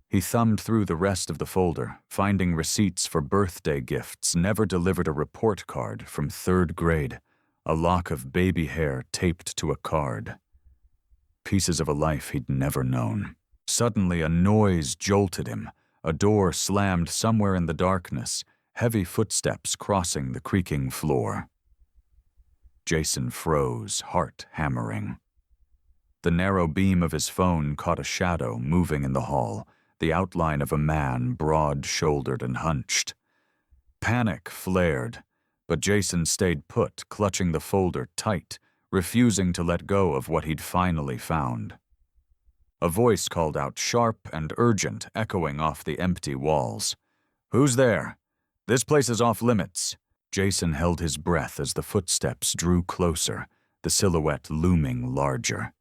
He thumbed through the rest of the folder, finding receipts for birthday gifts, never delivered, a report card from 3rd grade, a lock of baby hair taped to a card. Pieces of a life he'd never known. Suddenly a noise jolted him. A door slammed somewhere in the darkness, heavy footsteps crossing the creaking floor. Jason froze, heart hammering. The narrow beam of his phone caught a shadow moving in the hall, the outline of a man, broad-shouldered and hunched. Panic flared, but Jason stayed put, clutching the folder tight, refusing to let go of what he'd finally found. A voice called out, sharp and urgent, echoing off the empty walls. "Who's there? This place is off limits." Jason held his breath as the footsteps drew closer, the silhouette looming larger.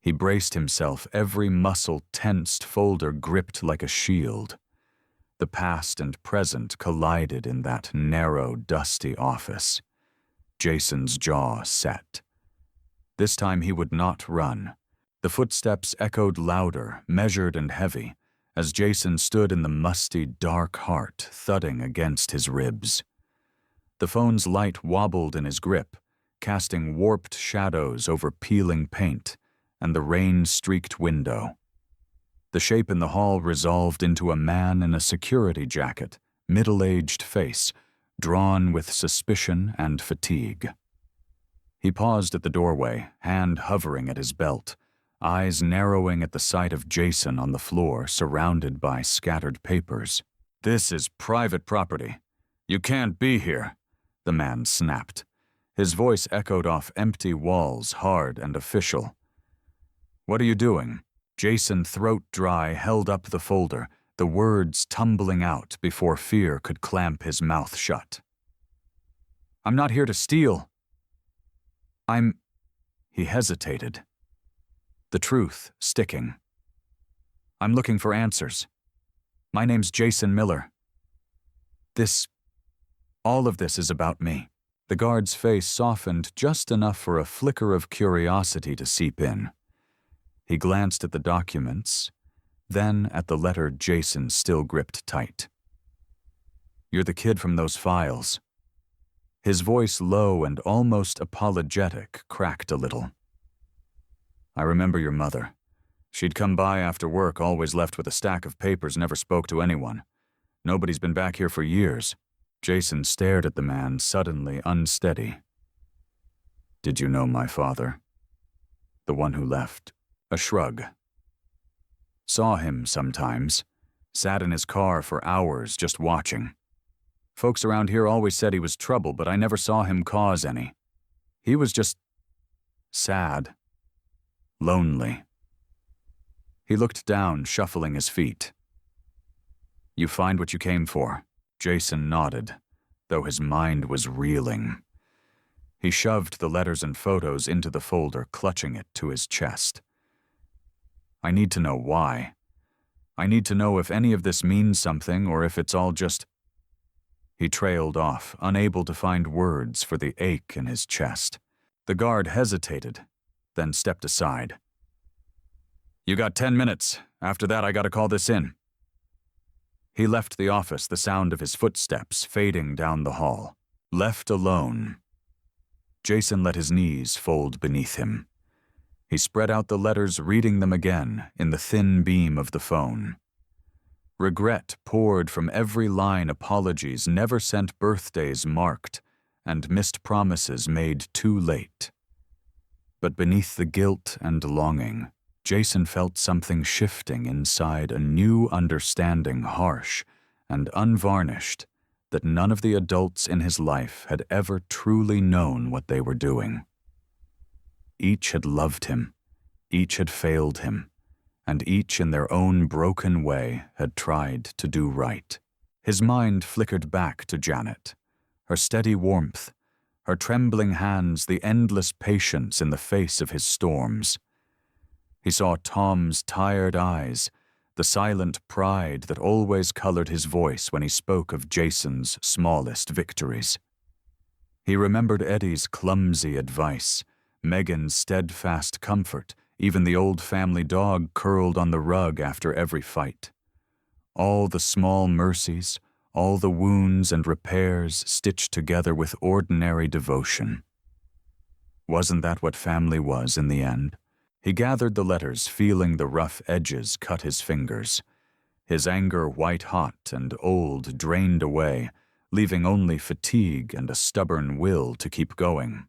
He braced himself, every muscle tensed, folder gripped like a shield. The past and present collided in that narrow, dusty office. Jason's jaw set. This time he would not run. The footsteps echoed louder, measured and heavy, as Jason stood in the musty, dark heart, thudding against his ribs. The phone's light wobbled in his grip, casting warped shadows over peeling paint and the rain-streaked window. The shape in the hall resolved into a man in a security jacket, middle-aged face, drawn with suspicion and fatigue. He paused at the doorway, hand hovering at his belt, eyes narrowing at the sight of Jason on the floor, surrounded by scattered papers. "This is private property. You can't be here," the man snapped. His voice echoed off empty walls, hard and official. "What are you doing?" Jason, throat dry, held up the folder, the words tumbling out before fear could clamp his mouth shut. "I'm not here to steal. He hesitated. The truth sticking. "I'm looking for answers. My name's Jason Miller. All of this is about me." The guard's face softened just enough for a flicker of curiosity to seep in. He glanced at the documents, then at the letter Jason still gripped tight. "You're the kid from those files." His voice, low and almost apologetic, cracked a little. "I remember your mother. She'd come by after work, always left with a stack of papers, never spoke to anyone. Nobody's been back here for years." Jason stared at the man, suddenly unsteady. "Did you know my father? The one who left?" A shrug. "Saw him sometimes. Sat in his car for hours just watching. Folks around here always said he was trouble, but I never saw him cause any. He was just sad. Lonely." He looked down, shuffling his feet. "You find what you came for." Jason nodded, though his mind was reeling. He shoved the letters and photos into the folder, clutching it to his chest. "I need to know why. I need to know if any of this means something or if it's all just—" He trailed off, unable to find words for the ache in his chest. The guard hesitated, then stepped aside. "You got 10 minutes. After that, I gotta call this in." He left the office, the sound of his footsteps fading down the hall. Left alone, Jason let his knees fold beneath him. He spread out the letters, reading them again in the thin beam of the phone. Regret poured from every line, apologies never sent, birthdays marked, and missed promises made too late. But beneath the guilt and longing, Jason felt something shifting inside, a new understanding, harsh and unvarnished, that none of the adults in his life had ever truly known what they were doing. Each had loved him, each had failed him, and each in their own broken way had tried to do right. His mind flickered back to Janet, her steady warmth, her trembling hands, the endless patience in the face of his storms. He saw Tom's tired eyes, the silent pride that always colored his voice when he spoke of Jason's smallest victories. He remembered Eddie's clumsy advice, Megan's steadfast comfort, even the old family dog curled on the rug after every fight. All the small mercies, all the wounds and repairs stitched together with ordinary devotion. Wasn't that what family was in the end? He gathered the letters, feeling the rough edges cut his fingers. His anger, white-hot and old, drained away, leaving only fatigue and a stubborn will to keep going.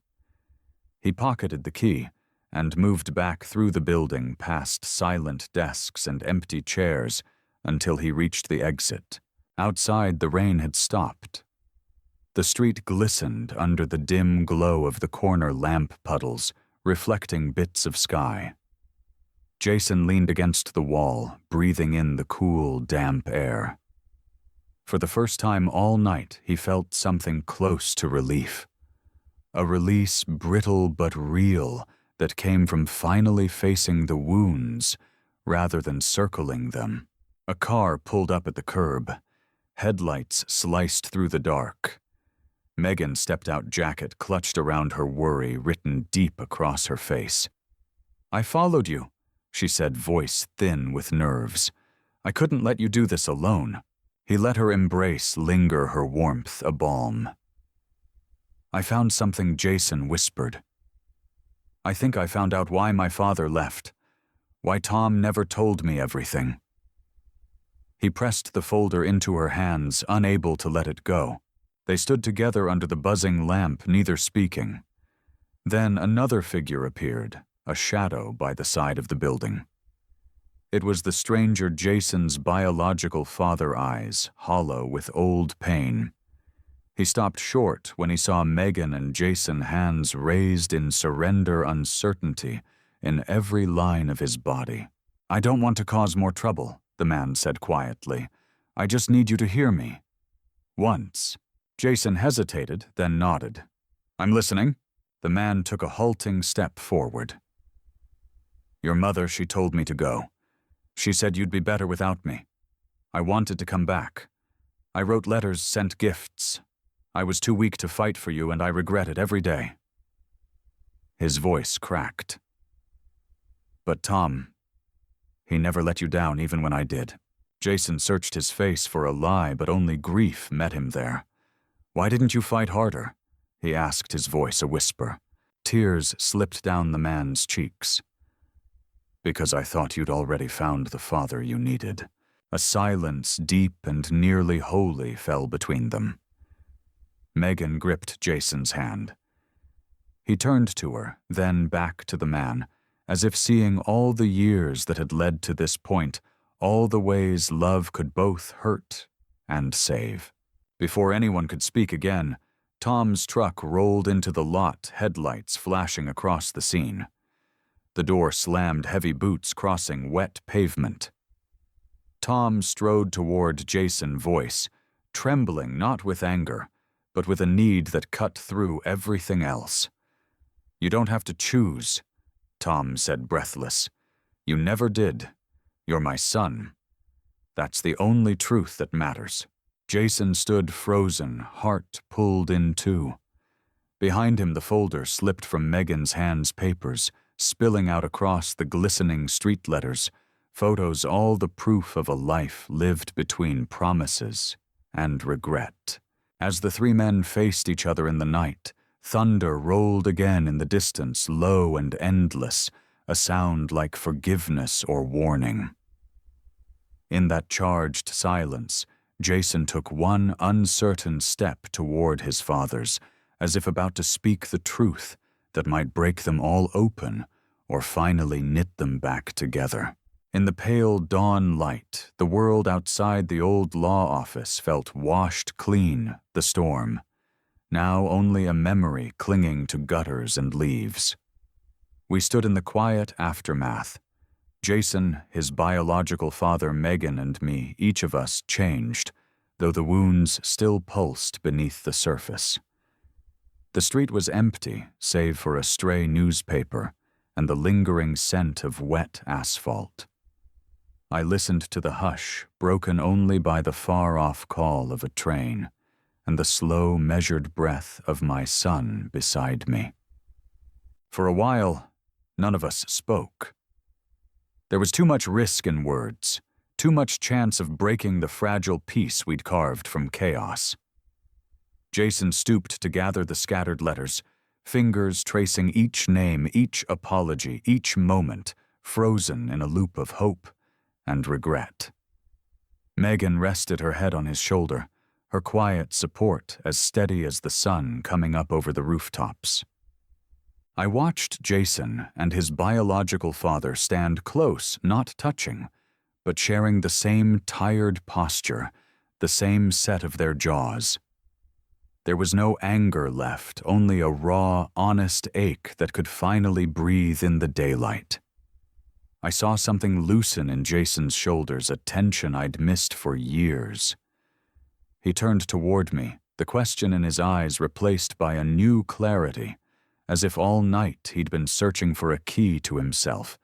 He pocketed the key and moved back through the building, past silent desks and empty chairs, until he reached the exit. Outside, the rain had stopped. The street glistened under the dim glow of the corner lamp puddles, reflecting bits of sky. Jason leaned against the wall, breathing in the cool, damp air. For the first time all night, he felt something close to relief. A release, brittle but real, that came from finally facing the wounds rather than circling them. A car pulled up at the curb. Headlights sliced through the dark. Megan stepped out, jacket clutched around her, worry written deep across her face. "I followed you," she said, voice thin with nerves. "I couldn't let you do this alone." He let her embrace linger, her warmth a balm. "I found something," Jason whispered. "I think I found out why my father left. Why Tom never told me everything." He pressed the folder into her hands, unable to let it go. They stood together under the buzzing lamp, neither speaking. Then another figure appeared, a shadow by the side of the building. It was the stranger Jason's biological father, eyes hollow with old pain. He stopped short when he saw Megan and Jason, hands raised in surrender, uncertainty in every line of his body. "I don't want to cause more trouble," the man said quietly. "I just need you to hear me." Once. Jason hesitated, then nodded. "I'm listening." The man took a halting step forward. "Your mother, she told me to go. She said you'd be better without me. I wanted to come back. I wrote letters, sent gifts. I was too weak to fight for you, and I regret it every day." His voice cracked. "But Tom, he never let you down even when I did." Jason searched his face for a lie, but only grief met him there. "Why didn't you fight harder?" he asked, his voice a whisper. Tears slipped down the man's cheeks. "Because I thought you'd already found the father you needed." A silence, deep and nearly holy, fell between them. Megan gripped Jason's hand. He turned to her, then back to the man, as if seeing all the years that had led to this point, all the ways love could both hurt and save. Before anyone could speak again, Tom's truck rolled into the lot, headlights flashing across the scene. The door slammed, heavy boots crossing wet pavement. Tom strode toward Jason, voice trembling not with anger, but with a need that cut through everything else. "You don't have to choose," Tom said, breathless. "You never did. You're my son. That's the only truth that matters." Jason stood frozen, heart pulled in two. Behind him, the folder slipped from Megan's hands, papers, spilling out across the glistening street letters, photos, all the proof of a life lived between promises and regret. As the three men faced each other in the night, thunder rolled again in the distance, low and endless, a sound like forgiveness or warning. In that charged silence, Jason took one uncertain step toward his fathers, as if about to speak the truth that might break them all open or finally knit them back together. In the pale dawn light, the world outside the old law office felt washed clean, the storm, now only a memory clinging to gutters and leaves. We stood in the quiet aftermath. Jason, his biological father, Megan, and me, each of us changed, though the wounds still pulsed beneath the surface. The street was empty, save for a stray newspaper and the lingering scent of wet asphalt. I listened to the hush, broken only by the far-off call of a train and the slow, measured breath of my son beside me. For a while, none of us spoke. There was too much risk in words, too much chance of breaking the fragile peace we'd carved from chaos. Jason stooped to gather the scattered letters, fingers tracing each name, each apology, each moment, frozen in a loop of hope and regret. Megan rested her head on his shoulder, her quiet support as steady as the sun coming up over the rooftops. I watched Jason and his biological father stand close, not touching, but sharing the same tired posture, the same set of their jaws. There was no anger left, only a raw, honest ache that could finally breathe in the daylight. I saw something loosen in Jason's shoulders, a tension I'd missed for years. He turned toward me, the question in his eyes replaced by a new clarity, as if all night he'd been searching for a key to himself,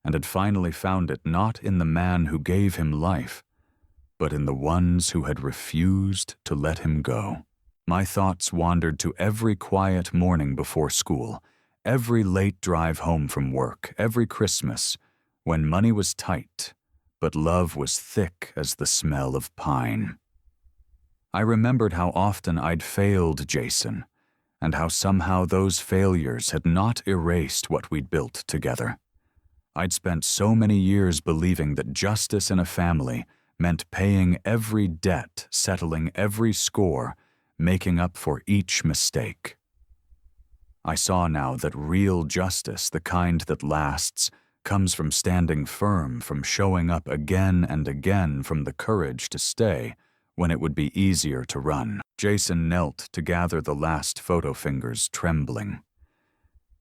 and had finally found it not in the man who gave him life, but in the ones who had refused to let him go. My thoughts wandered to every quiet morning before school, every late drive home from work, every Christmas, when money was tight, but love was thick as the smell of pine. I remembered how often I'd failed Jason, and how somehow those failures had not erased what we'd built together. I'd spent so many years believing that justice in a family meant paying every debt, settling every score, making up for each mistake. I saw now that real justice, the kind that lasts, comes from standing firm, from showing up again and again, from the courage to stay when it would be easier to run. Jason knelt to gather the last photo fingers, trembling.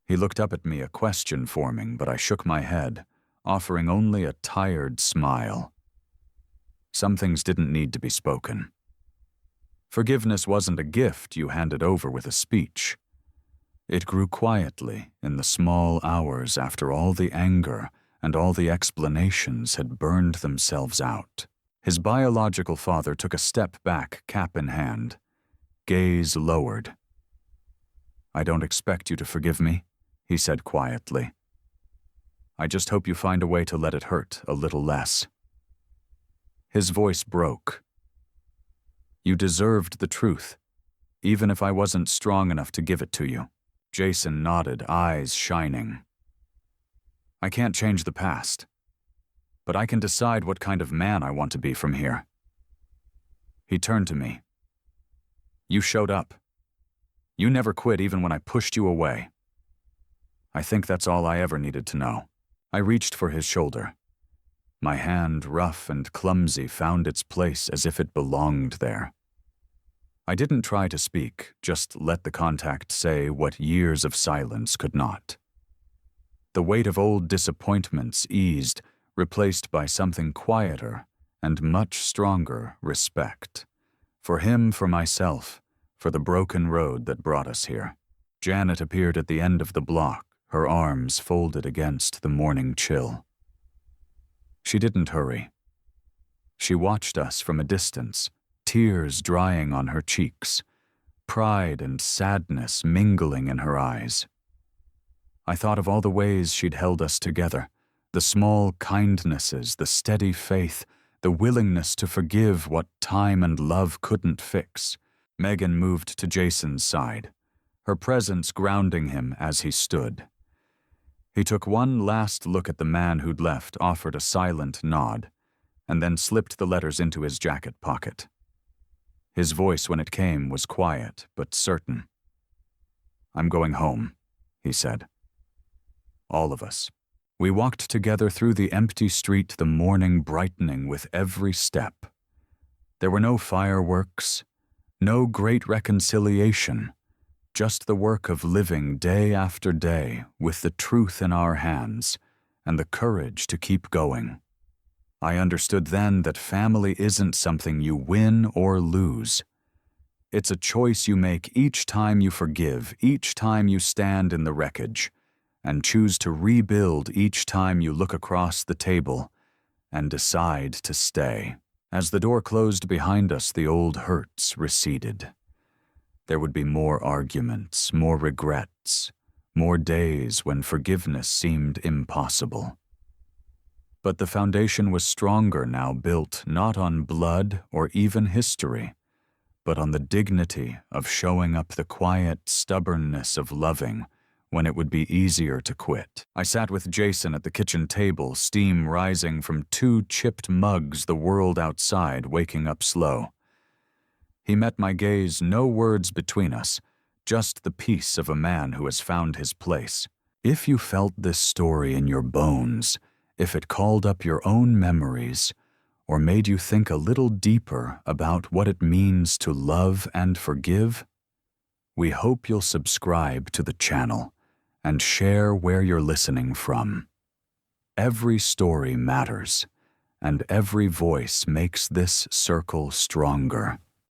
He looked up at me, a question forming, but I shook my head, offering only a tired smile. Some things didn't need to be spoken. Forgiveness wasn't a gift you handed over with a speech. It grew quietly in the small hours after all the anger and all the explanations had burned themselves out. His biological father took a step back, cap in hand, gaze lowered. "I don't expect you to forgive me," he said quietly. "I just hope you find a way to let it hurt a little less." His voice broke. "You deserved the truth, even if I wasn't strong enough to give it to you." Jason nodded, eyes shining. "I can't change the past, but I can decide what kind of man I want to be from here." He turned to me. "You showed up. You never quit even when I pushed you away. I think that's all I ever needed to know." I reached for his shoulder. My hand, rough and clumsy, found its place as if it belonged there. I didn't try to speak, just let the contact say what years of silence could not. The weight of old disappointments eased, replaced by something quieter and much stronger respect. For him, for myself, for the broken road that brought us here. Janet appeared at the end of the block, her arms folded against the morning chill. She didn't hurry. She watched us from a distance, tears drying on her cheeks, pride and sadness mingling in her eyes. I thought of all the ways she'd held us together, the small kindnesses, the steady faith, the willingness to forgive what time and love couldn't fix. Megan moved to Jason's side, her presence grounding him as he stood. He took one last look at the man who'd left, offered a silent nod, and then slipped the letters into his jacket pocket. His voice, when it came, was quiet but certain. "I'm going home," he said. All of us. We walked together through the empty street, the morning brightening with every step. There were no fireworks, no great reconciliation, just the work of living day after day with the truth in our hands and the courage to keep going. I understood then that family isn't something you win or lose. It's a choice you make each time you forgive, each time you stand in the wreckage, and choose to rebuild each time you look across the table and decide to stay. As the door closed behind us, the old hurts receded. There would be more arguments, more regrets, more days when forgiveness seemed impossible. But the foundation was stronger now, built not on blood or even history, but on the dignity of showing up, the quiet stubbornness of loving when it would be easier to quit. I sat with Jason at the kitchen table, steam rising from 2 chipped mugs, the world outside waking up slow. He met my gaze, no words between us, just the peace of a man who has found his place. If you felt this story in your bones, if it called up your own memories, or made you think a little deeper about what it means to love and forgive, we hope you'll subscribe to the channel and share where you're listening from. Every story matters, and every voice makes this circle stronger.